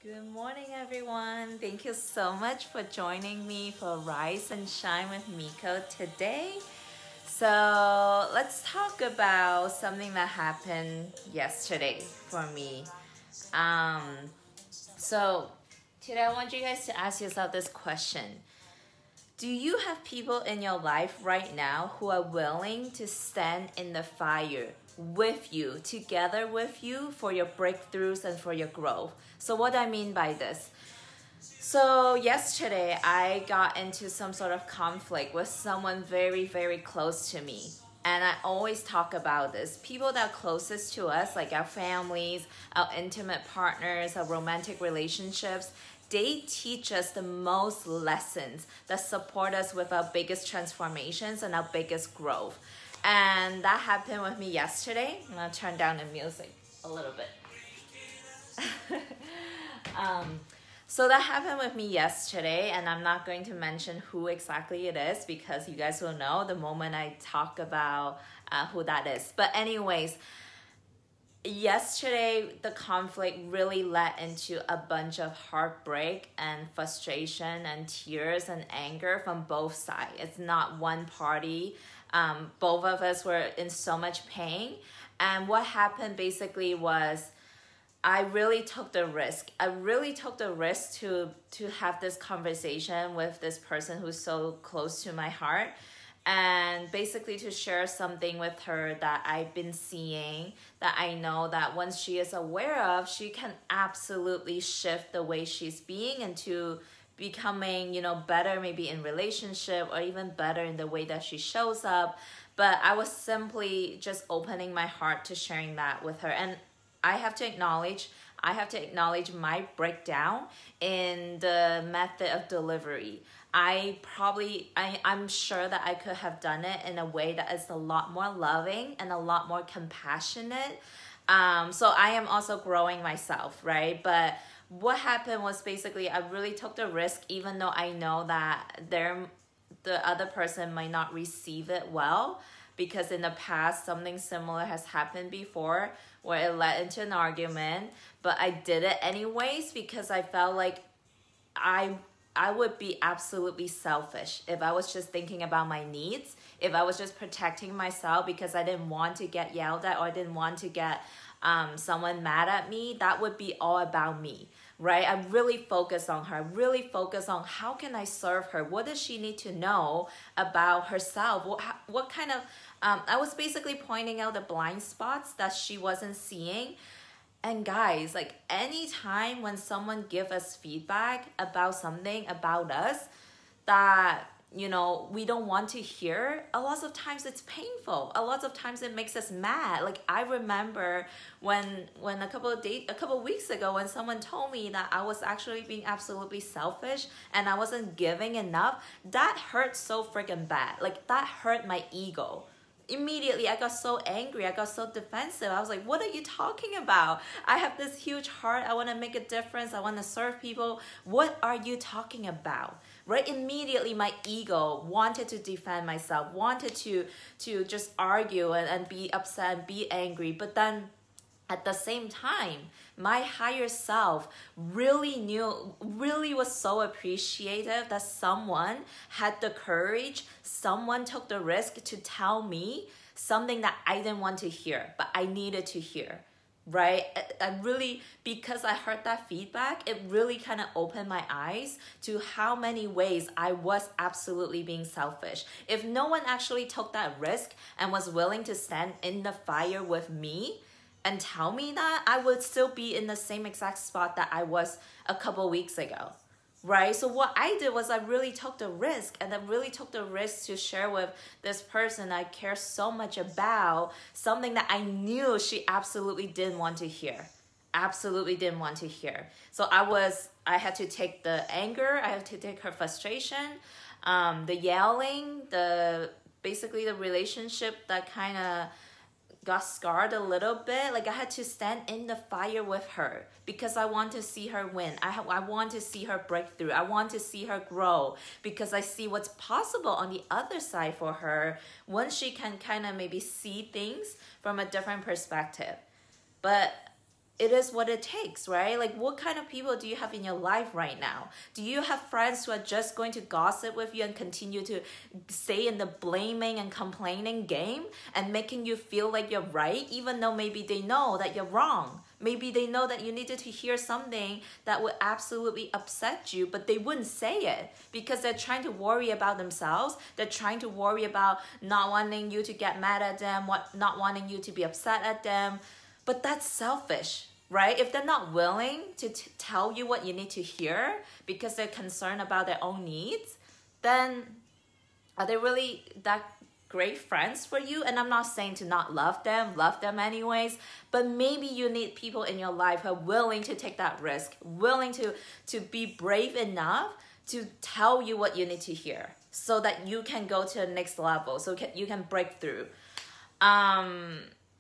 Good morning, everyone. Thank you so much for joining me for Rise and Shine with Miko today. So, let's talk about something that happened yesterday for me. Um, so, today I want you guys to ask yourself this question. Do you have people in your life right now who are willing to stand in the fire with you, together with you for your breakthroughs and for your growth? So, what I mean by this? So, yesterday I got into some sort of conflict with someone very, very close to me. And I always talk about this. People that are closest to us, like our families, our intimate partners, our romantic relationships, they teach us the most lessons that support us with our biggest transformations and our biggest growth. And that happened with me yesterday. I'm gonna turn down the music a little bit. um, so that happened with me yesterday, and I'm not going to mention who exactly it is because you guys will know the moment I talk about who that is. But anyways, yesterday the conflict really led into a bunch of heartbreak and frustration and tears and anger from both sides. It's not one party. Both of us were in so much pain. And what happened basically was I really took the risk. I really took the risk to have this conversation with this person who's so close to my heart, and basically to share something with her that I've been seeing, that I know that once she is aware of, she can absolutely shift the way she's being into becoming, better maybe in relationship or even better in the way that she shows up. But I was simply just opening my heart to sharing that with her. And I have to acknowledge my breakdown in the method of delivery. I'm sure that I could have done it in a way that is a lot more loving and a lot more compassionate. So I am also growing myself, right? But what happened was basically I really took the risk, even though I know that the other person might not receive it well, because in the past something similar has happened before where it led into an argument. But I did it anyways because I felt like I would be absolutely selfish if I was just thinking about my needs, if I was just protecting myself because I didn't want to get yelled at or I didn't want to get someone mad at me. That would be all about me, right? I really focus on her, really focus on how can I serve her? What does she need to know about herself? What kind of, I was basically pointing out the blind spots that she wasn't seeing. And guys, like anytime when someone give us feedback about something about us that, we don't want to hear, a lot of times it's painful. A lot of times it makes us mad. Like I remember when a couple weeks ago when someone told me that I was actually being absolutely selfish and I wasn't giving enough, that hurt so freaking bad. Like that hurt my ego. Immediately I got so angry, I got so defensive. I was like, what are you talking about? I have this huge heart, I want to make a difference, I want to serve people. What are you talking about? Right? Immediately my ego wanted to defend myself, wanted to just argue and be upset and be angry. But then at the same time, my higher self really was so appreciative that someone had the courage, someone took the risk to tell me something that I didn't want to hear, but I needed to hear, right? I really, because I heard that feedback, it really kind of opened my eyes to how many ways I was absolutely being selfish. If no one actually took that risk and was willing to stand in the fire with me, and tell me that, I would still be in the same exact spot that I was a couple weeks ago, right? So what I did was I really took the risk, and I really took the risk to share with this person I care so much about something that I knew she absolutely didn't want to hear. Absolutely didn't want to hear. So I had to take the anger, I had to take her frustration, the yelling, basically the relationship that kind of got scarred a little bit. Like I had to stand in the fire with her because I want to see her win. I want to see her break through. I want to see her grow because I see what's possible on the other side for her once she can kind of maybe see things from a different perspective. But it is what it takes, right? Like, what kind of people do you have in your life right now? Do you have friends who are just going to gossip with you and continue to stay in the blaming and complaining game and making you feel like you're right, even though maybe they know that you're wrong? Maybe they know that you needed to hear something that would absolutely upset you, but they wouldn't say it because they're trying to worry about themselves. They're trying to worry about not wanting you to get mad at them, not wanting you to be upset at them. But that's selfish, right? If they're not willing to tell you what you need to hear because they're concerned about their own needs, then are they really that great friends for you? And I'm not saying to not love them anyways, but maybe you need people in your life who are willing to take that risk, willing to be brave enough to tell you what you need to hear so that you can go to the next level, so you can break through.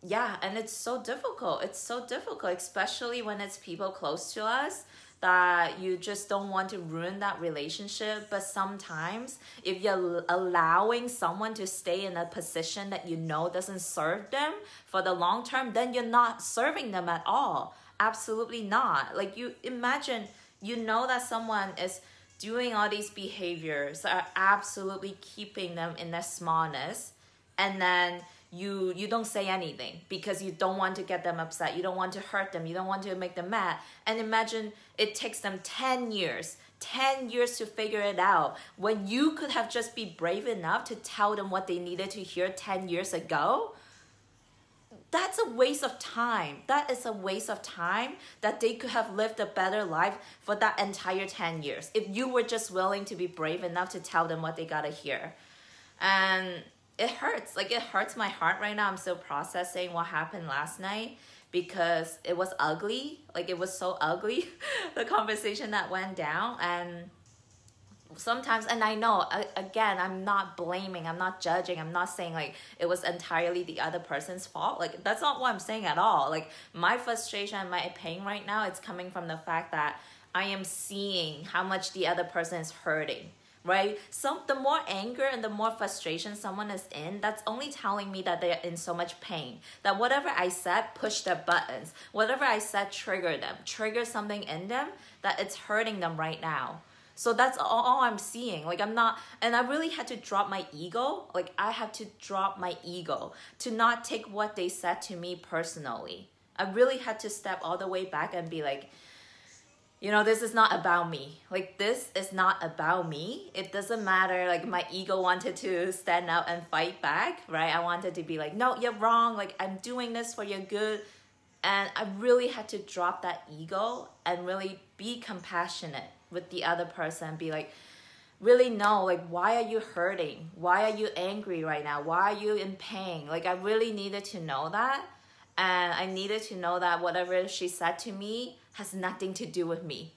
Yeah, and it's so difficult. It's so difficult, especially when it's people close to us that you just don't want to ruin that relationship. But sometimes if you're allowing someone to stay in a position that you know doesn't serve them for the long term, then you're not serving them at all. Absolutely not. Like, you imagine, you know that someone is doing all these behaviors that are absolutely keeping them in their smallness, and then you don't say anything because you don't want to get them upset. You don't want to hurt them. You don't want to make them mad. And imagine it takes them 10 years to figure it out when you could have just been brave enough to tell them what they needed to hear 10 years ago. That's a waste of time. That is a waste of time that they could have lived a better life for that entire 10 years if you were just willing to be brave enough to tell them what they gotta hear. And it hurts. Like, it hurts my heart right now. I'm still processing what happened last night because it was ugly. Like, it was so ugly, the conversation that went down. And sometimes, and I know, again, I'm not blaming, I'm not judging, I'm not saying like it was entirely the other person's fault. Like, that's not what I'm saying at all. Like, my frustration and my pain right now, it's coming from the fact that I am seeing how much the other person is hurting. Right? The more anger and the more frustration someone is in, that's only telling me that they're in so much pain. That whatever I said pushed their buttons. Whatever I said triggered something in them that it's hurting them right now. So that's all I'm seeing. Like, I'm not, and I really had to drop my ego. Like, I had to drop my ego to not take what they said to me personally. I really had to step all the way back and be like, you know, this is not about me. Like, this is not about me. It doesn't matter. Like, my ego wanted to stand up and fight back, right? I wanted to be like, no, you're wrong. Like, I'm doing this for your good. And I really had to drop that ego and really be compassionate with the other person. Be like, really know, like, why are you hurting? Why are you angry right now? Why are you in pain? Like, I really needed to know that. And I needed to know that whatever she said to me has nothing to do with me.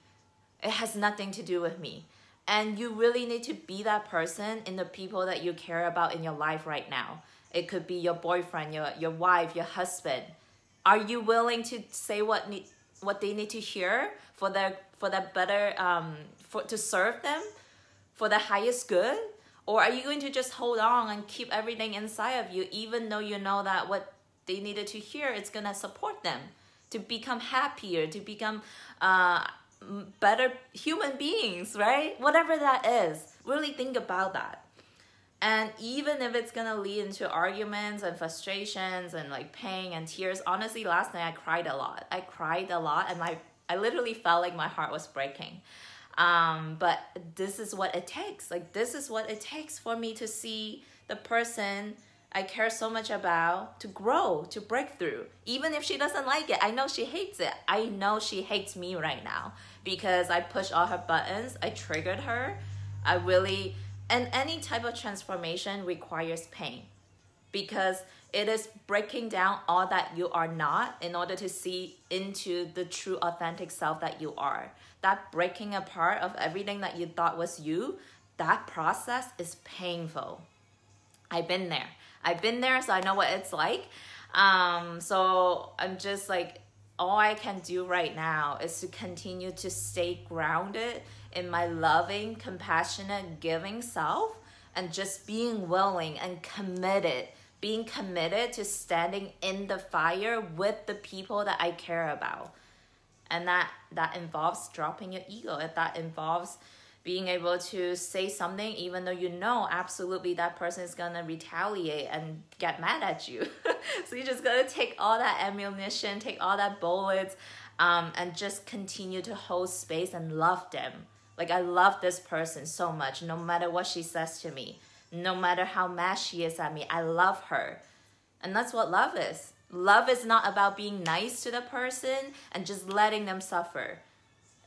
It has nothing to do with me. And you really need to be that person in the people that you care about in your life right now. It could be your boyfriend, your wife, your husband. Are you willing to say what they need to hear for their better, to serve them, for the highest good? Or are you going to just hold on and keep everything inside of you, even though you know that what they needed to hear, it's gonna support them to become happier, to become better human beings, right? Whatever that is, really think about that. And even if it's gonna lead into arguments and frustrations and like pain and tears, honestly, last night I cried a lot. And I literally felt like my heart was breaking. But this is what it takes. Like, this is what it takes for me to see the person I care so much about to grow, to break through. Even if she doesn't like it, I know she hates it. I know she hates me right now because I pushed all her buttons. I triggered her. And any type of transformation requires pain because it is breaking down all that you are not in order to see into the true authentic self that you are. That breaking apart of everything that you thought was you, that process is painful. I've been there, so I know what it's like. So I'm just like, all I can do right now is to continue to stay grounded in my loving, compassionate, giving self, and just being willing and being committed to standing in the fire with the people that I care about. And that involves dropping your ego. That involves being able to say something even though you know absolutely that person is gonna retaliate and get mad at you. So you just gotta take all that ammunition, take all that bullets, and just continue to hold space and love them. Like, I love this person so much, no matter what she says to me, no matter how mad she is at me, I love her. And that's what love is. Love is not about being nice to the person and just letting them suffer.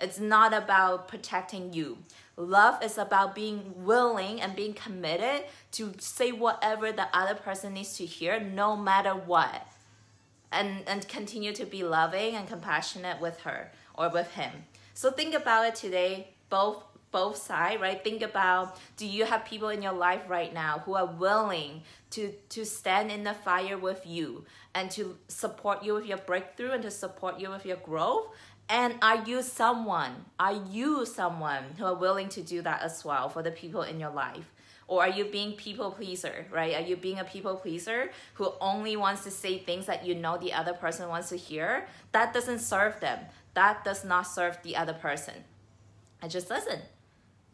It's not about protecting you. Love is about being willing and being committed to say whatever the other person needs to hear, no matter what. And continue to be loving and compassionate with her or with him. So think about it today, both sides, right? Think about, do you have people in your life right now who are willing to stand in the fire with you and to support you with your breakthrough and to support you with your growth? And are you someone who are willing to do that as well for the people in your life? Or are you being people pleaser, right? Are you being a people pleaser who only wants to say things that you know the other person wants to hear? That doesn't serve them. That does not serve the other person. It just doesn't.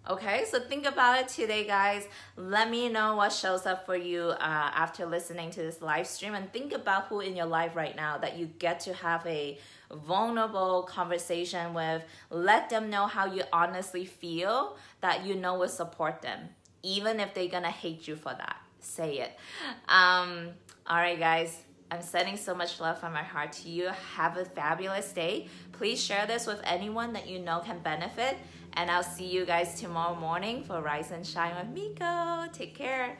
Okay, so think about it today, guys. Let me know what shows up for you after listening to this live stream, and think about who in your life right now that you get to have a vulnerable conversation with. Let them know how you honestly feel, that you know will support them, even if they're gonna hate you for that. Say it. All right, guys. I'm sending so much love from my heart to you. Have a fabulous day. Please share this with anyone that you know can benefit. And I'll see you guys tomorrow morning for Rise and Shine with Miko. Take care.